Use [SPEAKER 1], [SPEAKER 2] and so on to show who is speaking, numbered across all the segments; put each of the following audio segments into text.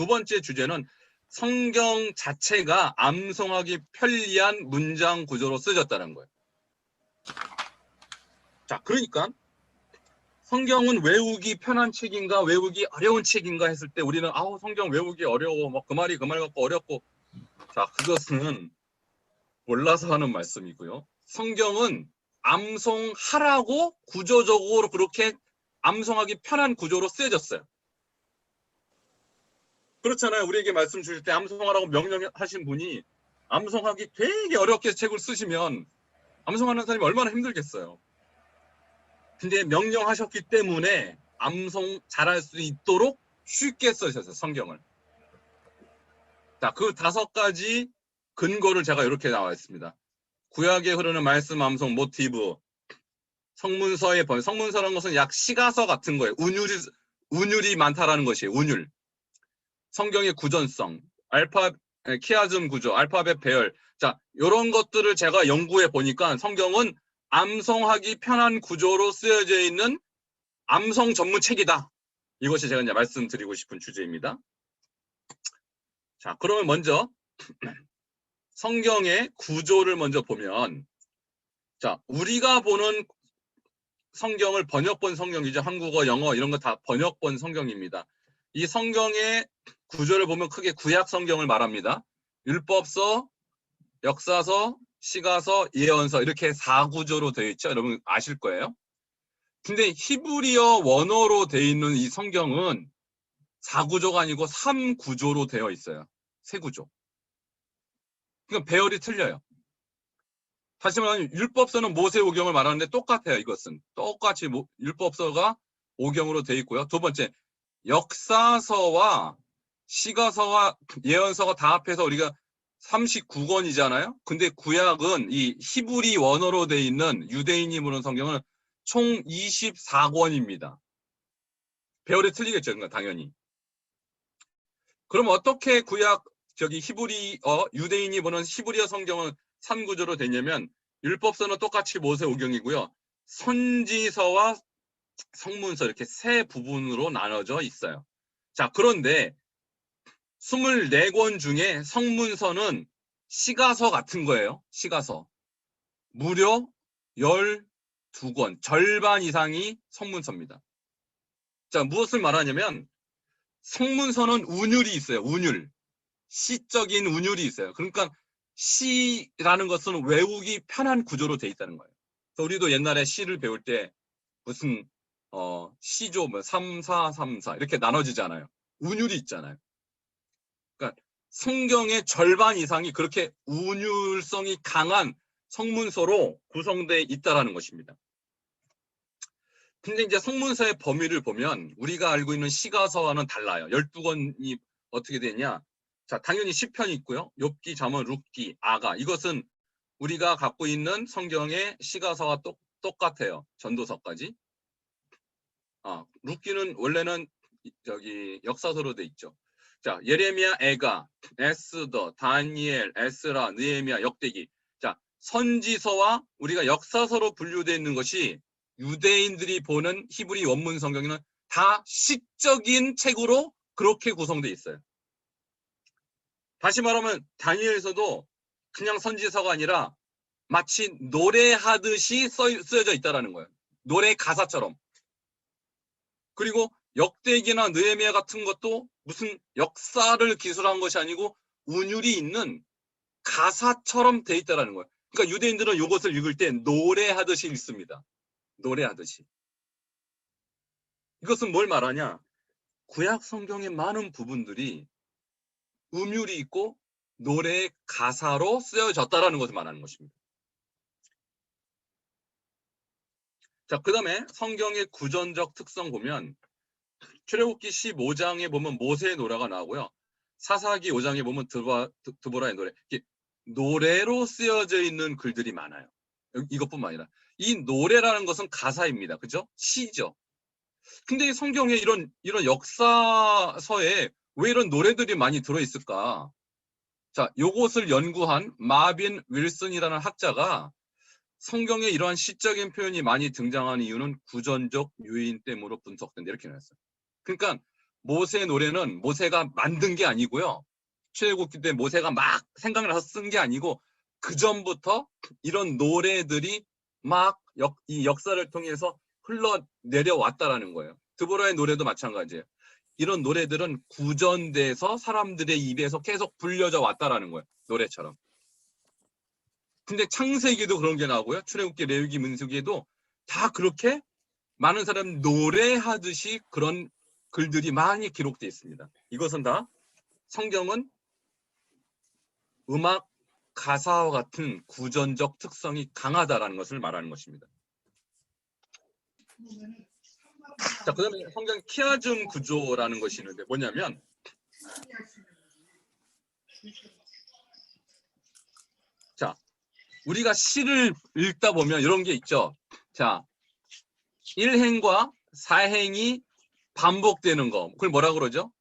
[SPEAKER 1] 두 번째 주제는 성경 자체가 암송하기 편리한 문장 구조로 쓰여졌다는 거예요. 자, 그러니까 성경은 외우기 편한 책인가 외우기 어려운 책인가 했을 때 우리는 아우 성경 외우기 어려워, 막 그 말이 그 말 같고 어렵고. 자, 그것은 몰라서 하는 말씀이고요. 성경은 암송하라고 구조적으로 그렇게 암송하기 편한 구조로 쓰여졌어요. 그렇잖아요. 우리에게 말씀 주실 때 암송하라고 명령하신 분이 암송하기 되게 어렵게 책을 쓰시면 암송하는 사람이 얼마나 힘들겠어요. 근데 명령하셨기 때문에 암송 잘할 수 있도록 쉽게 쓰셨어요, 성경을. 자, 그 5가지 근거를 제가 이렇게 나와 있습니다. 구약에 흐르는 말씀 암송 모티브, 성문서의 번, 성문서라는 것은 약 시가서 같은 거예요. 운율이 많다라는 것이에요. 운율. 성경의 구전성, 키아즘 구조, 알파벳 배열. 자, 이런 것들을 제가 연구해 보니까 성경은 암송하기 편한 구조로 쓰여져 있는 암송 전문 책이다. 이것이 제가 이제 말씀드리고 싶은 주제입니다. 자, 그러면 먼저 성경의 구조를 먼저 보면, 자, 우리가 보는 성경을 번역본 성경이죠. 한국어, 영어 이런 거 다 번역본 성경입니다. 이 성경의 구조를 보면 크게 구약 성경을 말합니다. 율법서, 역사서, 시가서, 예언서 이렇게 4구조로 되어 있죠. 여러분 아실 거예요. 근데 히브리어 원어로 되어 있는 이 성경은 4구조가 아니고 3구조로 되어 있어요. 3구조. 그러니까 배열이 틀려요. 다시 말하면 율법서는 모세오경을 말하는데 똑같아요. 이것은 똑같이 율법서가 오경으로 되어 있고요. 두 번째, 역사서와 시가서와 예언서가 다 합해서 우리가 39권이잖아요. 근데 구약은 이 히브리 원어로 되어 있는 유대인이 보는 성경은 총 24권입니다. 배열이 틀리겠죠, 그러니까 당연히. 그럼 어떻게 히브리어 유대인이 보는 히브리어 성경은 3구조로 되냐면 율법서는 똑같이 모세오경이고요. 선지서와 성문서 이렇게 3부분으로 나눠져 있어요. 자, 그런데 24권 중에 성문서는 시가서 같은 거예요. 시가서. 무려 12권, 절반 이상이 성문서입니다. 자, 무엇을 말하냐면 성문서는 운율이 있어요. 운율. 시적인 운율이 있어요. 그러니까 시라는 것은 외우기 편한 구조로 돼 있다는 거예요. 그래서 우리도 옛날에 시를 배울 때 무슨 시조 3, 4, 3, 4 이렇게 나눠지잖아요. 운율이 있잖아요. 그러니까 성경의 절반 이상이 그렇게 운율성이 강한 성문서로 구성되어 있다는 것입니다. 근데 이제 성문서의 범위를 보면 우리가 알고 있는 시가서와는 달라요. 12권이 어떻게 되냐? 자, 당연히 시편이 있고요. 욥기, 잠언, 룻기, 아가. 이것은 우리가 갖고 있는 성경의 시가서와 똑같아요. 전도서까지. 룻기는 원래는 역사서로 돼 있죠. 자, 예레미야, 에가, 에스더, 다니엘, 에스라, 느헤미야, 역대기. 자, 선지서와 우리가 역사서로 분류되어 있는 것이 유대인들이 보는 히브리 원문 성경에는 다 시적인 책으로 그렇게 구성되어 있어요. 다시 말하면 다니엘서도 그냥 선지서가 아니라 마치 노래하듯이 쓰여져 있다는 거예요. 노래 가사처럼. 그리고 역대기나 느헤미야 같은 것도 무슨 역사를 기술한 것이 아니고 운율이 있는 가사처럼 돼 있다는 거예요. 그러니까 유대인들은 이것을 읽을 때 노래하듯이 읽습니다. 노래하듯이. 이것은 뭘 말하냐? 구약 성경의 많은 부분들이 음율이 있고 노래의 가사로 쓰여졌다는 것을 말하는 것입니다. 자, 그 다음에 성경의 구전적 특성 보면 출애굽기 15장에 보면 모세의 노래가 나오고요. 사사기 5장에 보면 드보라의 노래. 노래로 쓰여져 있는 글들이 많아요. 이것뿐만 아니라 이 노래라는 것은 가사입니다. 그죠? 시죠. 근데 성경에 이런 역사서에 왜 이런 노래들이 많이 들어있을까? 자, 요것을 연구한 마빈 윌슨이라는 학자가 성경에 이러한 시적인 표현이 많이 등장하는 이유는 구전적 요인 때문에 분석된다 이렇게 나왔어요. 그러니까 모세 노래는 모세가 만든 게 아니고요. 출애굽기 때 모세가 막 생각나서 쓴 게 아니고 그 전부터 이런 노래들이 막 이 역사를 통해서 흘러내려왔다라는 거예요. 드보라의 노래도 마찬가지예요. 이런 노래들은 구전돼서 사람들의 입에서 계속 불려져 왔다라는 거예요. 노래처럼. 근데 창세기도 그런 게 나오고요. 출애굽기, 레위기, 민수기에도 다 그렇게 많은 사람 노래하듯이 그런 글들이 많이 기록되어 있습니다. 이것은 다 성경은 음악 가사와 같은 구전적 특성이 강하다라는 것을 말하는 것입니다. 자, 그 다음에 성경 키아즘 구조라는 것이 있는데 뭐냐면 자, 우리가 시를 읽다 보면 이런 게 있죠. 자, 1행과 4행이 반복되는 거. 그걸 뭐라 그러죠?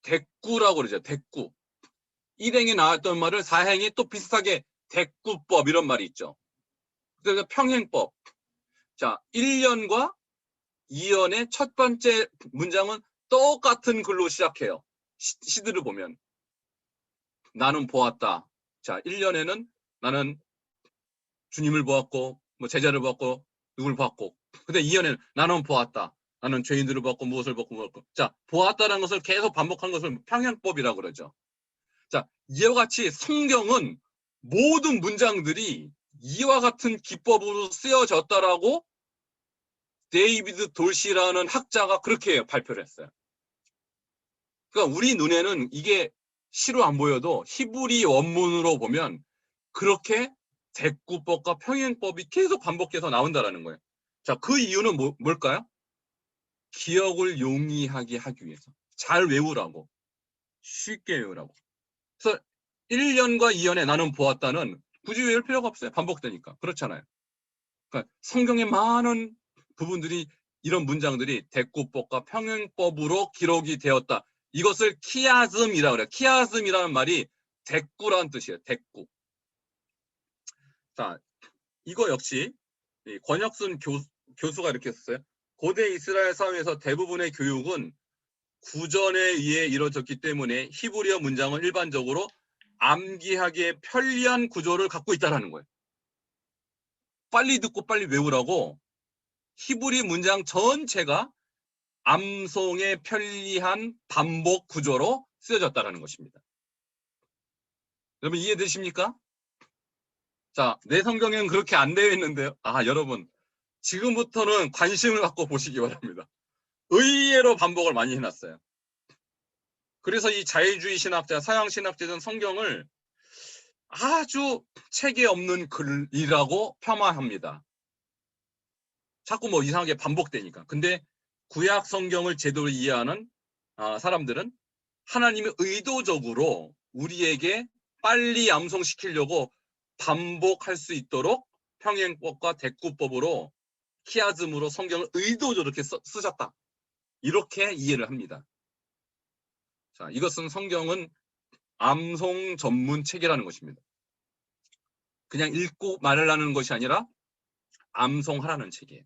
[SPEAKER 1] 대꾸라고 그러죠. 대꾸. 1행이 나왔던 말을 4행이 또 비슷하게 대꾸법 이런 말이 있죠. 그래서 평행법. 자, 1년과 2년의 첫 번째 문장은 똑같은 글로 시작해요. 시들을 보면. 나는 보았다. 자, 1년에는 나는 주님을 보았고, 뭐 제자를 보았고, 누굴 보았고. 근데 2년에는 나는 보았다. 나는 죄인들을 보았고, 무엇을 보았고. 자, 보았다라는 것을 계속 반복한 것을 평행법이라고 그러죠. 자, 이와 같이 성경은 모든 문장들이 이와 같은 기법으로 쓰여졌다라고 데이비드 돌시라는 학자가 그렇게 발표를 했어요. 그러니까 우리 눈에는 이게 시로 안 보여도 히브리 원문으로 보면 그렇게 대꾸법과 평행법이 계속 반복해서 나온다라는 거예요. 자, 그 이유는 뭘까요? 기억을 용이하게 하기 위해서. 잘 외우라고. 쉽게 외우라고. 그래서 1년과 2년에 나는 보았다는 굳이 외울 필요가 없어요. 반복되니까. 그렇잖아요. 그러니까 성경의 많은 부분들이 이런 문장들이 대꾸법과 평행법으로 기록이 되었다. 이것을 키아즘이라고 그래요. 키아즘이라는 말이 대꾸라는 뜻이에요. 대꾸. 자, 이거 역시 권혁순 교수가 이렇게 썼어요. 고대 이스라엘 사회에서 대부분의 교육은 구전에 의해 이루어졌기 때문에 히브리어 문장은 일반적으로 암기하기에 편리한 구조를 갖고 있다는 거예요. 빨리 듣고 빨리 외우라고 히브리 문장 전체가 암송에 편리한 반복 구조로 쓰여졌다는 것입니다. 여러분 이해되십니까? 자, 내 성경에는 그렇게 안 되어 있는데요. 아, 여러분 지금부터는 관심을 갖고 보시기 바랍니다. 의외로 반복을 많이 해놨어요. 그래서 이 자유주의 신학자, 서양 신학자들은 성경을 아주 체계 없는 글이라고 폄하합니다. 자꾸 뭐 이상하게 반복되니까. 근데 구약 성경을 제대로 이해하는 사람들은 하나님이 의도적으로 우리에게 빨리 암송시키려고 반복할 수 있도록 평행법과 대꾸법으로 키아즘으로 성경을 의도적으로 이렇게 쓰셨다. 이렇게 이해를 합니다. 자, 이것은 성경은 암송 전문 책이라는 것입니다. 그냥 읽고 말하라는 것이 아니라 암송하라는 책이에요.